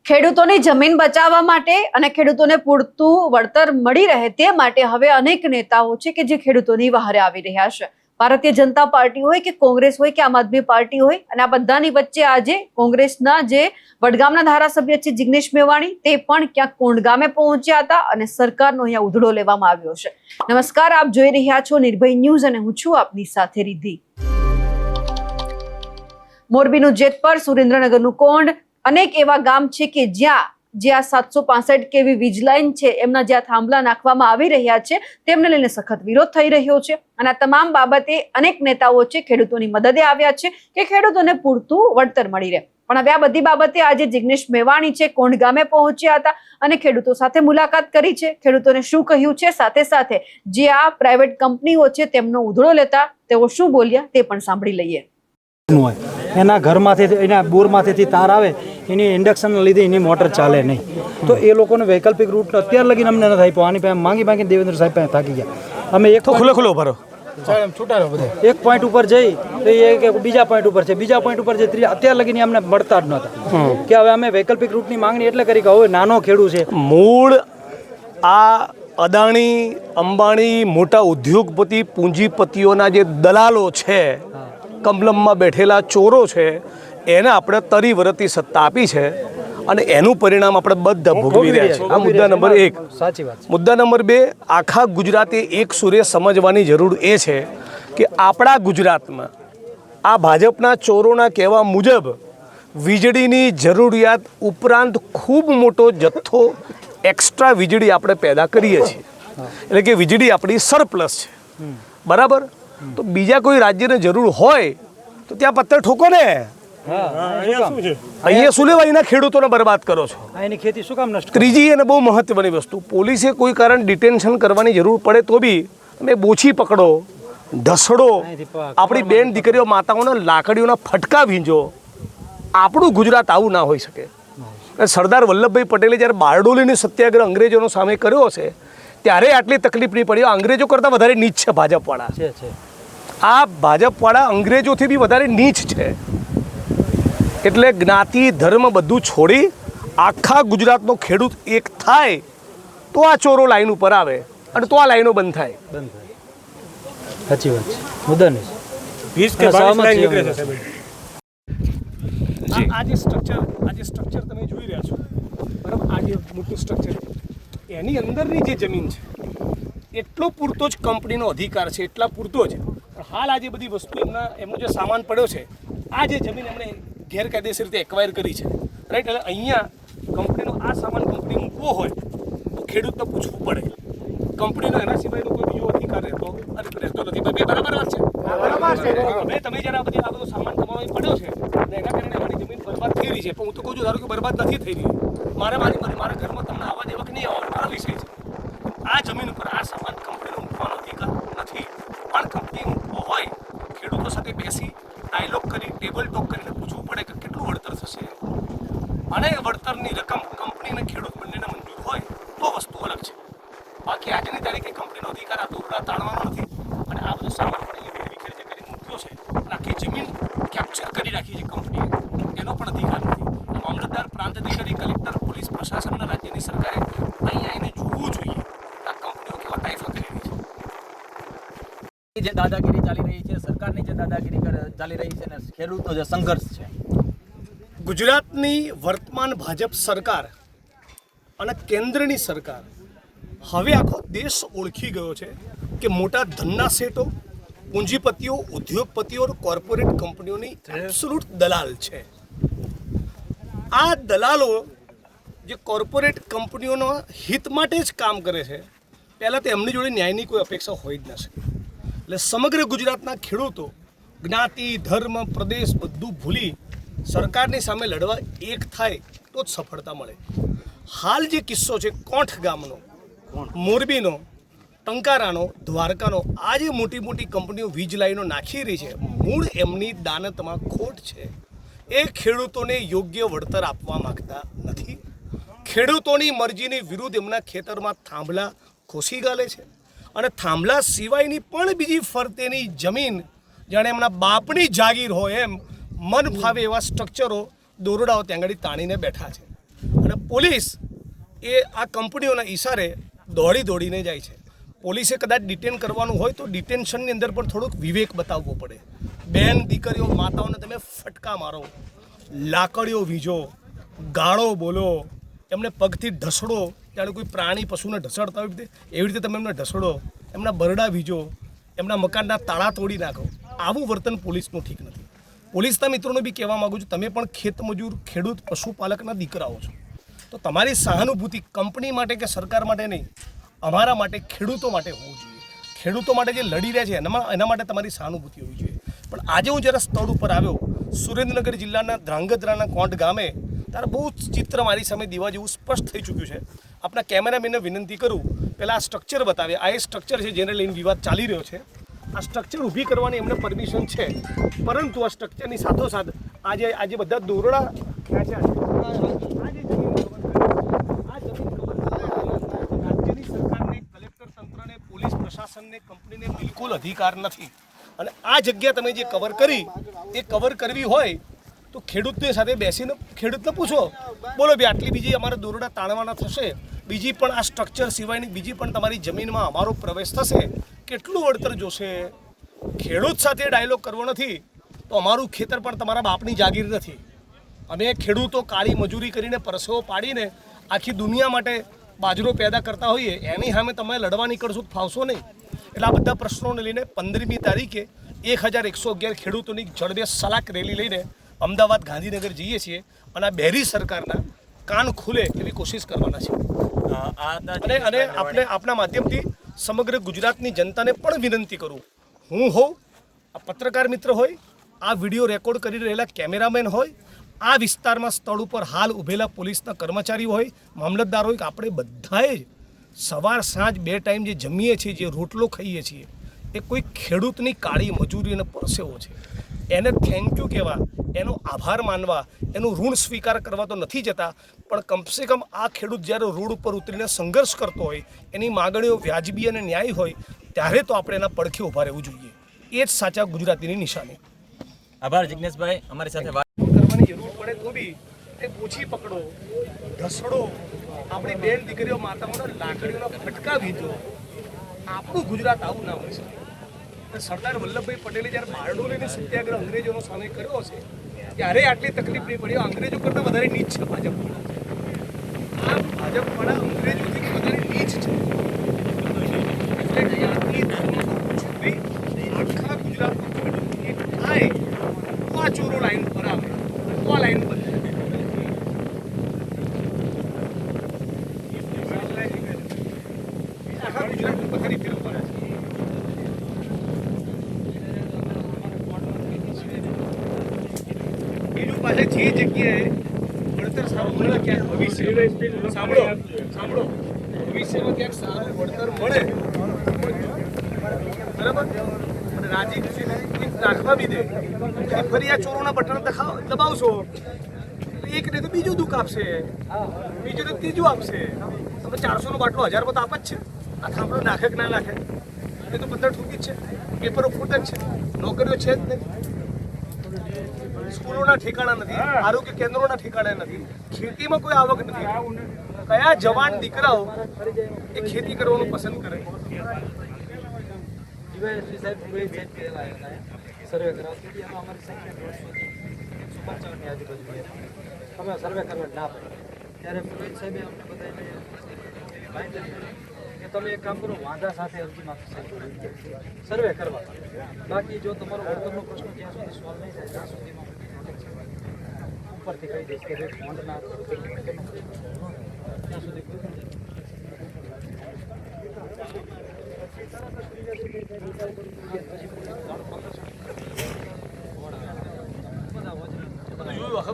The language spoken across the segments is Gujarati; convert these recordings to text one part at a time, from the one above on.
ખેડૂતોની જમીન બચાવવા માટે અને ખેડૂતોને પૂરતું વળતર મળી રહે તે માટે હવે અનેક નેતાઓ છે કે જે ખેડૂતોની વહારે આવી રહ્યા છે. ભારતીય જનતા પાર્ટી હોય કે કોંગ્રેસ હોય કે આમ આદમી પાર્ટી હોય, અને આ બધાની વચ્ચે આજે કોંગ્રેસના જે વડગામના ધારાસભ્ય છે જિગ્નેશ મેવાણી, તે પણ ક્યાંક કોંઢ ગામે પહોંચ્યા હતા અને સરકારનો અહીંયા ઉધડો લેવામાં આવ્યો છે. નમસ્કાર, આપ જોઈ રહ્યા છો નિર્ભય ન્યૂઝ અને હું છું આપની સાથે રિદ્ધિ. મોરબીનું જેતપર, સુરેન્દ્રનગરનું કોંઢ, અનેક એવા ગામ છે કે જ્યાં 765 kV વીજ લાઇન છે એમના જ્યાં થાંભલા નાખવામાં આવી રહ્યા છે તેમને લઈને સખત વિરોધ થઈ રહ્યો છે. અને આ તમામ બાબતે અનેક નેતાઓ છે ખેડૂતોની મદદે આવ્યા છે કે ખેડૂતોને પૂરતું વળતર મળી રહે. પણ હવે આ બધી બાબતે આજે જિગ્નેશ મેવાણી છે કોંઢ ગામે પહોંચ્યા હતા અને ખેડૂતો સાથે મુલાકાત કરી છે. ખેડૂતોને શું કહ્યું છે, સાથે સાથે જે આ પ્રાઇવેટ કંપનીઓ છે તેમનો ઉધડો લેતા તેઓ શું બોલ્યા તે પણ સાંભળી લઈએ. એના ઘરમાંથી એના બોરમાંથી તાર આવે, એની ઇન્ડક્શનના લીધે એની મોટર ચાલે નહીં, તો એ લોકોને વૈકલ્પિક રૂટ અત્યાર લગીને અમને નથી આપ્યો. આની પાસે માંગી દેવેન્દ્ર સાહેબ પાસે થાકી ગયા. અમે એક ખુલ્લો ભરો એક પોઈન્ટ ઉપર જઈ તો એ કે બીજા પોઈન્ટ ઉપર છે, બીજા પોઈન્ટ ઉપર છે, ત્રીજા, અત્યાર લગીને અમને મળતા જ નહોતા. કે હવે અમે વૈકલ્પિક રૂટની માંગણી એટલે કરી કે હવે નાનો ખેડૂત છે. મૂળ આ અદાણી, અંબાણી, મોટા ઉદ્યોગપતિ, પૂંજીપતિઓના જે દલાલો છે, કમલમમાં બેઠેલા ચોરો છે, એને આપણે તરી વરતી સત્તા આપી છે અને એનું પરિણામ આપણે બધા ભોગવી રહ્યા છીએ. આ મુદ્દા નંબર 1. સાચી વાત. મુદ્દા નંબર 2, આખા ગુજરાતે એક સૂરે સમજવાની જરૂર એ છે કે આપણા ગુજરાતમાં આ ભાજપના ચોરોના કહેવા મુજબ વીજળીની જરૂરિયાત ઉપરાંત ખૂબ મોટો જથ્થો એક્સ્ટ્રા વીજળી આપણે પેદા કરીએ છીએ. એટલે કે વીજળી આપણી સરપ્લસ છે, બરાબર? તો બીજા કોઈ રાજ્યને જરૂર હોય તો ત્યાં પથ્થર ઠોકો ને. અહીંયા શું લેવા એના ખેડૂતોને બરબાદ કરો છો? એની ખેતી શું કામ નષ્ટ? ત્રીજી અને બહુ મહત્વની વસ્તુ, પોલીસે કોઈ કારણ ડિટેન્શન કરવાની જરૂર પડે તો બી તમે બોછી પકડો, ઢસડો, આપણી બેન દીકરીઓ માતાઓના લાકડીઓના ફટકા ભીંજો. આપણું ગુજરાત આવું ના હોઈ શકે. સરદાર વલ્લભભાઈ પટેલે જ્યારે બારડોલીની સત્યાગ્રહ અંગ્રેજોનો સામે કર્યો છે ત્યારે આટલી તકલીફ નહીં પડી. અંગ્રેજો કરતાં વધારે નીચ છે ભાજપવાળા. આ ભાજપવાળા અંગ્રેજોથી બી વધારે નીચ છે. એટલે જ્ઞાતિ, ધર્મ બધું છોડી આખા ગુજરાતનો ખેડૂત એક થાય તો આ ચોરો લાઈન ઉપર આવે અને તો આ લાઈનો બંધ થાય. સાચી વાત છે. મુદ્દા નહીં. આ જે સ્ટ્રક્ચર તમે જોઈ રહ્યા છો, બરાબર, આ જે મોટું સ્ટ્રક્ચર, એની અંદરની જે જમીન છે એટલો પૂરતો જ કંપનીનો અધિકાર છે, એટલા પૂરતો જ. હાલ આ જે બધી વસ્તુ એમનો જે સામાન પડ્યો છે, આ જે જમીન એમણે ગેરકાયદેસર રીતે એક્વાયર કરી છે, રાઈટ? એટલે અહીંયા કંપનીનો આ સામાન કંપની મૂકવો હોય તો ખેડૂતને પૂછવું પડે. કંપનીનો એના સિવાયનો કોઈ બીજો અધિકાર રહેતો નથી. બરાબર વાત છે? હવે તમે જ્યારે આ બધો સામાન તમારો પડ્યો છે અને એના કારણે અમારી જમીન બરબાદ થઈ રહી છે, પણ હું તો કહું છું ધારો કે બરબાદ નથી થઈ રહી, મારા ઘરમાં તમને આવવા દેવા કે નહીં આવવા, આ વિષય છે. આ જમીન ઉપર આ સામાન કંપનીનો મૂકવાનો અધિકાર નથી. પણ કંપની મૂકવો હોય, ખેડૂતો સાથે બેસી ડાયલોગ કરી, ટેબલ ટોક કરીને પૂછવું પડે કે કેટલું વળતર થશે, અને વળતરની રકમ કંપની અને ખેડૂત બંનેને મંજૂર હોય તો વસ્તુ અલગ છે. બાકી આજની તારીખે કંપનીનો અધિકાર આ દોરડા તાણવાનો નથી. અને આ બધો સામાન પણ એવી વિખેર જે કરી મૂક્યો છે, આખી જમીન કેપ્ચર કરી રાખી છે કંપનીએ, એનો પણ અધિકાર નથી. મામલતદાર, પ્રાંત અધિકારી, કલેક્ટર, પોલીસ પ્રશાસન અને રાજ્યની સરકારે અહીંયા આવીને જોવું જોઈએ આ કંપનીઓ કેવા તાઇફા કરી રહી છે. જે દાદાગીરી ચાલી રહી છે, સરકારની જે દાદાગીરી ચાલી રહી છે, ને ખેડૂતનો જે સંઘર્ષ છે. ગુજરાતની વર્તમાન ભાજપ સરકાર અને કેન્દ્રની સરકાર, હવે આખો દેશ ઓળખી ગયો છે કે મોટા ધનના શેઠો, પૂંજીપતિઓ, ઉદ્યોગપતિઓ, કોર્પોરેટ કંપનીઓની એબ્સોલ્યુટ દલાલ છે. આ દલાલો જે કોર્પોરેટ કંપનીઓના હિત માટે જ કામ કરે છે, પહેલાં તો એમની જોડે ન્યાયની કોઈ અપેક્ષા હોય જ ન શકે. એટલે સમગ્ર ગુજરાતના ખેડૂતો જ્ઞાતિ, ધર્મ, પ્રદેશ બધું ભૂલી સરકારની સામે લડવા એક થાય તો જ સફળતા મળે. હાલ જે કિસ્સો છે કોંઠ ગામનો, મોરબીનો, ટંકારાનો, દ્વારકાનો, આ જે મોટી મોટી કંપનીઓ વીજ લાઈનો નાખી રહી છે, મૂળ એમની દાનતમાં ખોટ છે. એ ખેડૂતોને યોગ્ય વળતર આપવા માગતા નથી. ખેડૂતોની મરજીની વિરુદ્ધ એમના ખેતરમાં થાંભલા ખોસી ગાલે છે અને થાંભલા સિવાયની પણ બીજી ફરતેની જમીન જાણે એમના બાપની જાગીર હોય એમ મન ફાવે એવા સ્ટ્રક્ચરો, દોરડાઓ ત્યાં આગળ તાણીને બેઠા છે. અને પોલીસ એ આ કંપનીઓના ઈશારે દોડીને જાય છે. પોલીસે કદાચ ડિટેન કરવાનું હોય તો ડિટેન્શનની અંદર પણ થોડોક વિવેક બતાવવો પડે. બેન દીકરીઓ માતાઓને તમે ફટકા મારો, લાકડીઓ વીજો, ગાળો બોલો, એમને પગથી ઢસડો, ત્યારે કોઈ પ્રાણી પશુને ઢસડતા હોય એવી રીતે તમે એમને ઢસડો, એમના બરડા વીજો, એમના મકાનના તાળા તોડી નાખો. આવું વર્તન પોલીસનું ઠીક નથી. પોલીસના મિત્રોને બી કહેવા માગું છું, તમે પણ ખેતમજૂર, ખેડૂત, પશુપાલકના દીકરાઓ છો, તો તમારી સહાનુભૂતિ કંપની માટે કે સરકાર માટે નહીં, અમારા માટે, ખેડૂતો માટે હોવું જોઈએ. ખેડૂતો માટે જે લડી રહ્યા છે એના માટે તમારી સહાનુભૂતિ હોવી જોઈએ. પણ આજે હું જ્યારે સ્થળ ઉપર આવ્યો, સુરેન્દ્રનગર જિલ્લાના ધ્રાંગધ્રાના કોંટ ગામે, ત્યારે બહુ ચિત્ર મારી સામે દીવા જેવું સ્પષ્ટ થઈ ચૂક્યું છે. આપણા કેમેરામેનને વિનંતી કરું, પહેલાં આ સ્ટ્રક્ચર બતાવે. આ એ સ્ટ્રક્ચર છે જેને લઈને વિવાદ ચાલી રહ્યો છે. આ સ્ટ્રક્ચર ઊભી કરવાની એમને પરમિશન છે, પરંતુ આ સ્ટ્રક્ચરની સાથોસાથ આજે બધા દોરડા ખેંચ્યા છે. રાજ્યની સરકારને, કલેક્ટર તંત્રને, પોલીસ પ્રશાસનને, કંપનીને બિલકુલ અધિકાર નથી. અને આ જગ્યા તમે જે કવર કરી, એ કવર કરવી હોય તો ખેડૂતની સાથે બેસીને ખેડૂતને પૂછો, બોલો ભાઈ આટલી બીજી અમારા દોરડા તાણવાના થશે, બીજી પણ આ સ્ટ્રક્ચર સિવાયની બીજી પણ તમારી જમીનમાં અમારો પ્રવેશ થશે, કેટલું વળતર જોશે? ખેડૂત સાથે ડાયલોગ કરવો નથી તો અમારું ખેતર પણ તમારા બાપની જાગીર નથી. અમે ખેડૂતો કાળી મજૂરી કરીને, પરસેવો પાડીને આખી દુનિયા માટે બાજરો પેદા કરતા હોઈએ, એની સામે તમે લડવા નીકળશો તો ફાવશો નહીં. એટલે આ બધા પ્રશ્નોને લઈને 15મી તારીખે 1111 ખેડૂતોની જળબે સલાક રેલી લઈને અમદાવાદ, ગાંધીનગર જઈએ છીએ અને આ બેરી સરકારના કાન ખુલે એવી કોશિશ કરવાના છે. અને આપણે આપણા માધ્યમથી સમગ્ર ગુજરાતની જનતાને પણ વિનંતી કરું, હું હોઉં, આ પત્રકાર મિત્ર હોય, આ વિડીયો રેકોર્ડ કરી રહેલા કેમેરામેન હોય, આ વિસ્તારમાં સ્થળ ઉપર હાલ ઊભેલા પોલીસના કર્મચારીઓ હોય, મામલતદાર હોય, કે આપણે બધાએ જ સવાર સાંજ 2 ટાઈમ જે જમીએ છીએ, જે રોટલો ખાઈએ છીએ, એ કોઈ ખેડૂતની કાળી મજૂરી અને પરસેવો છે. એને થેન્ક યુ કહેવા, એનો આભાર માનવા, એનું ઋણ સ્વીકાર કરવા તો નથી જતા, પણ કમસે કમ આ ખેડૂત જ્યારે રોડ ઉપર ઉતરીને સંઘર્ષ કરતો હોય, એની માગણીઓ વ્યાજબી અને ન્યાય હોય, ત્યારે તો આપણે એના પડખે ઊભા રહેવું જોઈએ. એ જ સાચા ગુજરાતીની નિશાની. આભાર જિગ્નેશભાઈ, અમારી સાથે વાત કરવાની જરૂર પડે તો બી એ ઓછી પકડો, ઢસડો, આપણી બેન દીકરીઓ માતાઓના લાકડીઓના ફટકા વીજો. આપણું ગુજરાત આવું ના હોય છે. સરદાર વલ્લભભાઈ પટેલે જ્યારે બારડોલીની સત્યાગ્રહ અંગ્રેજોનો સામે કર્યો છે, ત્યારે આટલી તકલીફ નહીં પડી. અંગ્રેજો કરતાં વધારે નીચ છે ભાજપ. આ ભાજપવાળા અંગ્રેજોથી વધારે નીચ છે. એટલે જ્યાંથી આખા ગુજરાતનું ખેડૂત એક થાય તો આ ચોરો લાઈન પર આવે, તો આ લાઈન પર આખા ગુજરાતની પથારી ફેરવવાના છે. બીજું પાસે જે જગ્યાએ વળતર સારું મળે, ક્યાંક ભવિષ્ય સાંભળો ભવિષ્યમાં ક્યાંક સારું વળતર મળે, બરાબર, અને રાજી ખુશી રાખવા બી દે, ફરી આ ચોરોના બટન દબાવશો, એક ને તો બીજું દુઃખ આપશે, બીજું તો ત્રીજું આપશે. તમે 400નો બાટલો 1000 તો આપ જ છે. આ થાંભલો નાખે કે ના નાખે, એ તો બધા ઠૂકી જ છે. પેપરો ફૂટ જ છે, નોકરીઓ છે જ નહીં, સ્કૂલોના ઠેકાણા નથી, આરોગ્ય કેન્દ્રોના ઠેકાણા નથી, ખેતીમાં કોઈ આવક નથી. કયા જવાન દીકરાઓ એ ખેતી કરવાનું પસંદ કરે? સર્વે કરાવતી હતી, એમાં અમારી સંખ્યા 155ની આજુબાજુ. અમે સર્વે કરવા ના પડે ત્યારે પુરોહિત સાહેબે અમને બધાને કે તમે એક કામ કરો, વાંધા સાથે અરજીમાં સર્વે કરવા. બાકી જો તમારો વળતરનો પ્રશ્ન જ્યાં સુધી સોલ્વ નહીં થાય ત્યાં સુધીમાં ઉપરથી કહી દઈશ કે ભાઈ ફોન્ડના ત્યાં સુધી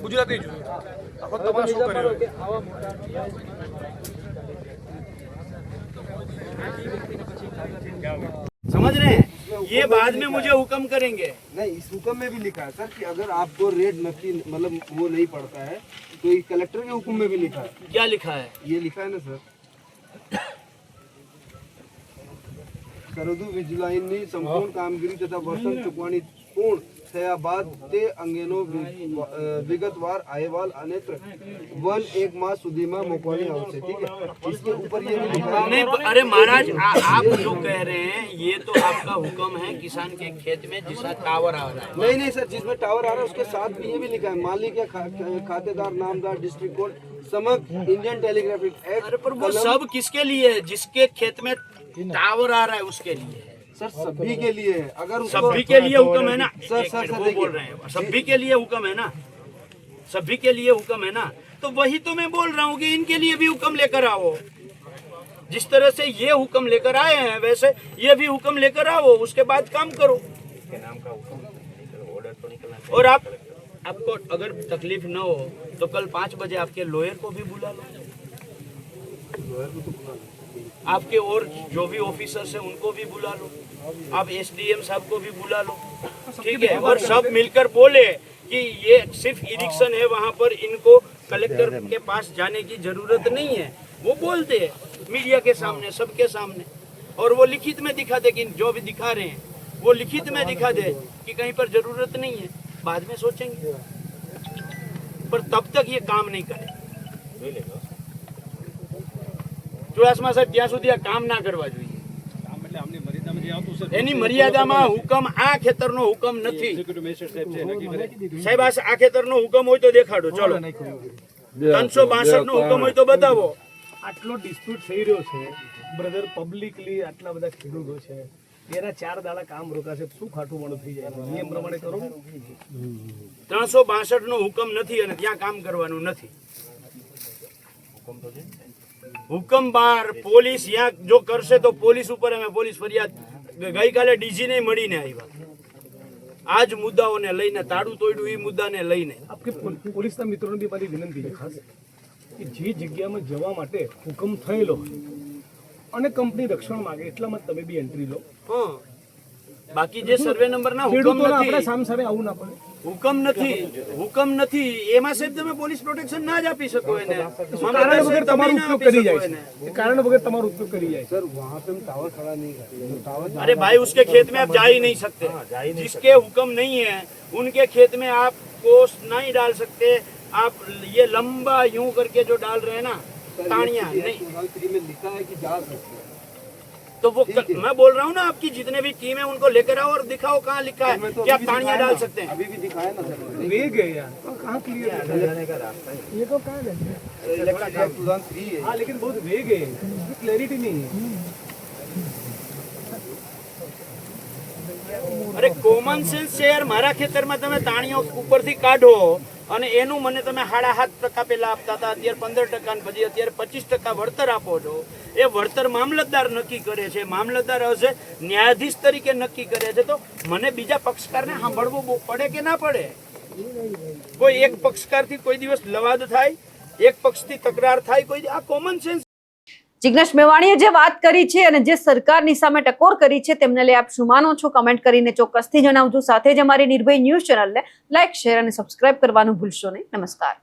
ગુજરાતી જોયું, આખો તમારે શું કર્યું? समझ रहे हैं? ये बाद में मुझे हुक्म करेंगे. नहीं, इस हुक्म में भी लिखा है सर कि अगर आपको रेट नकली मतलब वो नहीं पड़ता है तो ये कलेक्टर के हुक्म में भी लिखा है. क्या लिखा है? ये लिखा है ना सर, સરહદુ વીજ લાઇનની સંપૂર્ણ કામગીરી તથા વર્તન ચૂકવણી પૂર્ણ થયા બાદ તે અંગેનો વિગતવાર અહેવાલ અને 1 माह સુધીમાં મોકલવાની આવશે. ઠીક है. इसके ऊपर ये भी लिखा है. नहीं, अरे महाराज आप जो कह रहे हैं ये तो आपका हुक्म है किसान के खेत में जिसका टावर आ रहा है. नहीं सर, जिसमें टावर आ रहा है उसके साथ भी ये भी लिखा है मालिक या खातेदार नामदार डिस्ट्रिक्ट कोड समग्र इंडियन टेलीग्राफिक एक्ट. अरे पर वो सब किसके लिए है? जिसके खेत में टावर आ रहा है उसके लिए है. सर सभी के लिए है. अगर उसको सभी के लिए हुक्म है ना. सर, एक सर, मिनट, सर, वो देखिए. बोल रहे हैं सभी के लिए हुक्म है ना. सभी के लिए हुक्म है ना. तो वही तो मैं बोल रहा हूँ कि इनके लिए भी हुक्म लेकर आओ. जिस तरह से ये हुक्म लेकर आए हैं वैसे ये भी हुक्म लेकर आओ. उसके बाद काम करो. और आपको अगर तकलीफ न हो तो कल 5 बजे आपके लॉयर को भी बुला लो. आपके और जो भी ऑफिसर्स हैं उनको भी बुला लो. आप एसडीएम साहब को भी बुला लो. ठीक है. और सब मिलकर बोले कि ये सिर्फ इरिक्शन है, वहाँ पर इनको कलेक्टर के पास जाने की जरूरत नहीं है. वो बोलते हैं मीडिया के सामने, सबके सामने. और वो लिखित में दिखा दे कि जो भी दिखा रहे हैं वो लिखित में दिखा दे कि कहीं पर जरूरत नहीं है. बाद में सोचेंगे. पर तब तक ये काम नहीं करे. ચુડાસમા સાહેબ ત્યાં સુધી આ કામ ના કરવા જોઈએ. એની મર્યાદામાં હુકમ આ ખેતરનો હુકમ નથી. સાહેબ આ ખેતરનો હુકમ હોય તો દેખાડો. ચલો 362 નો હુકમ હોય તો બતાવો. આટલો ડિસ્પ્યુટ થઈ રહ્યો છે બ્રધર, પબ્લિકલી આટલા બધા ખેડૂતો છે, એના 4 દાડા કામ રોકાશે, શું ખાટું મોડું થઈ જાય? નિયમ પ્રમાણે કરો. 362 નો હુકમ નથી અને ત્યાં કામ કરવાનું નથી. હુકમ બહાર પોલીસ यहाँ જો કરશે તો પોલીસ ઉપર અમે પોલીસ ફરિયાદ. ગઈકાલે ડીજી ને મળીને આવ્યા આ જ મુદ્દાઓને લઈને, તાળું તોડ્યું એ મુદ્દાને લઈને. આપકે પોલીસના મિત્રોને બી મારી વિનંતી છે ખાસ કે જે જગ્યામાં જવા માટે હુકમ થયેલો અને કંપની રક્ષણ માંગે એટલામાં તમે બી એન્ટ્રી લો. હા, બાકી જે સર્વે નંબરના હુકમ ખેડૂતોને આપણે નથી, સામ સામે આવું ના પડે. હુકમ નથી એમાં સાહેબ તમે પોલીસ પ્રોટેક્શન ના જ આપી શકો એને. કારણ વગર તમારો ઉપયોગ કરી જાય છે. એ કારણ વગર તમારો ઉપયોગ કરી જાય છે. सर वहाँ पे हम टावर खड़ा नहीं करेंगे. टावर अरे भाई उसके खेत में आप जा ही नहीं सकते. जिसके हुक्म नहीं है उनके खेत में आप कोस नहीं डाल सकते. आप ये लंबा यूं करके जो डाल रहे हैं ना ताड़ियां नहीं, 2003 में लिखा है कि जा सकते हैं. तो वो मैं बोल रहा हूँ ना आपकी जितने भी टीम है उनको लेकर आओ और दिखाओ कहाँ लिखा है मैं तो कि आप अभी भी ताड़ियां दिखाया डाल ना. सकते हैं. अभी भी दिखाया ना सर. वेग है यार, कहाँ क्लियर है? ये तो कहाँ है? इलेक्ट्रिक एक्ट 2003 है. हाँ, लेकिन बहुत वेग है, क्लैरिटी नहीं है. અરે કોમન સેન્સ છે યાર. મારા ખેતરમાં તમે તાણીઓ ઉપરથી કાઢો અને એનું મને તમે 7.5% પેલા આપતા હતા, અત્યારે 15% ને પછી અત્યારે 25% વળતર આપો છો. એ વળતર મામલતદાર નક્કી કરે છે. મામલતદાર હશે ન્યાયાધીશ તરીકે નક્કી કરે છે. તો મને બીજા પક્ષકારને સાંભળવું પડે કે ના પડે? કોઈ એક પક્ષકારથી કોઈ દિવસ લવાદ થાય, એક પક્ષથી તકરાર થાય, કોઈ આ કોમન સેન્સ. જિગ્નેશ મેવાણીએ જે વાત કરી છે અને જે સરકારની સામે ટકોર કરી છે તેમને લઈ આપ શું માનો છો? કમેન્ટ કરીને ચોક્કસથી જણાવજો. સાથે જ અમારી નિર્ભય ન્યૂઝ ચેનલને લાઇક, શેર અને સબસ્ક્રાઇબ કરવાનું ભૂલશો નહીં. નમસ્કાર.